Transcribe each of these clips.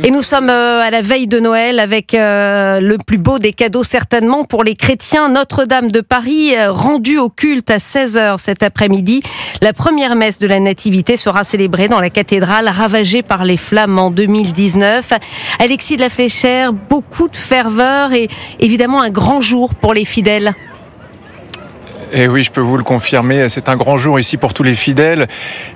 Et nous sommes à la veille de Noël avec le plus beau des cadeaux certainement pour les chrétiens, Notre-Dame de Paris, rendue au culte à 16h cet après-midi. La première messe de la Nativité sera célébrée dans la cathédrale ravagée par les flammes en 2019. Alexis de la Fléchère, beaucoup de ferveur et évidemment un grand jour pour les fidèles. Et oui, je peux vous le confirmer, c'est un grand jour ici pour tous les fidèles.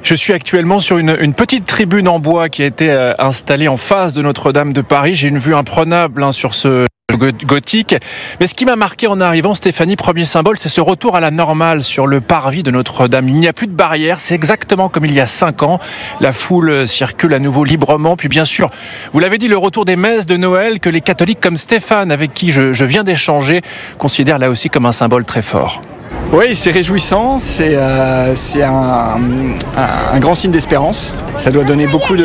Je suis actuellement sur une petite tribune en bois qui a été installée en face de Notre-Dame de Paris. J'ai une vue imprenable sur ce gothique. Mais ce qui m'a marqué en arrivant, Stéphanie, premier symbole, c'est ce retour à la normale sur le parvis de Notre-Dame. Il n'y a plus de barrières, c'est exactement comme il y a 5 ans. La foule circule à nouveau librement. Puis bien sûr, vous l'avez dit, le retour des messes de Noël que les catholiques comme Stéphane, avec qui je viens d'échanger, considèrent là aussi comme un symbole très fort. Oui, c'est réjouissant, c'est un grand signe d'espérance. Ça doit donner beaucoup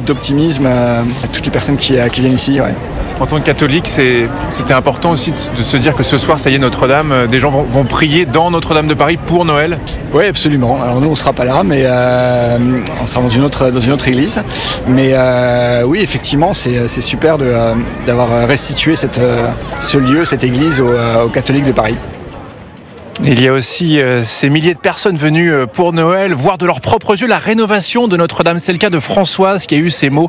d'optimisme à toutes les personnes qui viennent ici. Ouais. En tant que catholique, c'était important aussi de se dire que ce soir, ça y est, Notre-Dame, des gens vont prier dans Notre-Dame de Paris pour Noël. Oui, absolument. Alors nous, on ne sera pas là, mais on sera dans une autre église. Mais oui, effectivement, c'est super d'avoir restitué ce lieu, cette église aux catholiques de Paris. Il y a aussi ces milliers de personnes venues pour Noël, voir de leurs propres yeux la rénovation de Notre-Dame. C'est le cas de Françoise qui a eu ces mots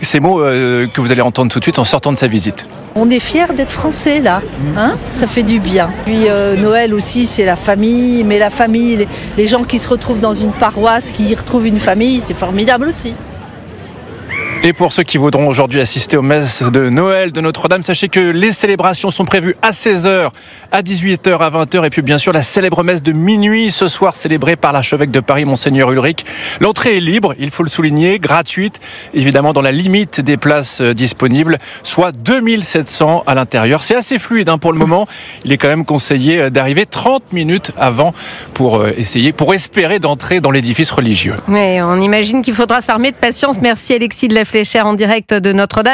que vous allez entendre tout de suite en sortant de sa visite. On est fiers d'être français là, hein, ça fait du bien. Puis Noël aussi, c'est la famille, mais la famille, les gens qui se retrouvent dans une paroisse, qui y retrouvent une famille, c'est formidable aussi. Et pour ceux qui voudront aujourd'hui assister aux messes de Noël de Notre-Dame, sachez que les célébrations sont prévues à 16h, à 18h, à 20h. Et puis bien sûr, la célèbre messe de minuit ce soir, célébrée par l'archevêque de Paris, Monseigneur Ulrich. L'entrée est libre, il faut le souligner, gratuite, évidemment dans la limite des places disponibles, soit 2700 à l'intérieur. C'est assez fluide pour le moment. Il est quand même conseillé d'arriver 30 minutes avant pour espérer d'entrer dans l'édifice religieux. Oui, on imagine qu'il faudra s'armer de patience. Merci Alexis de la Fléchère en direct de Notre-Dame.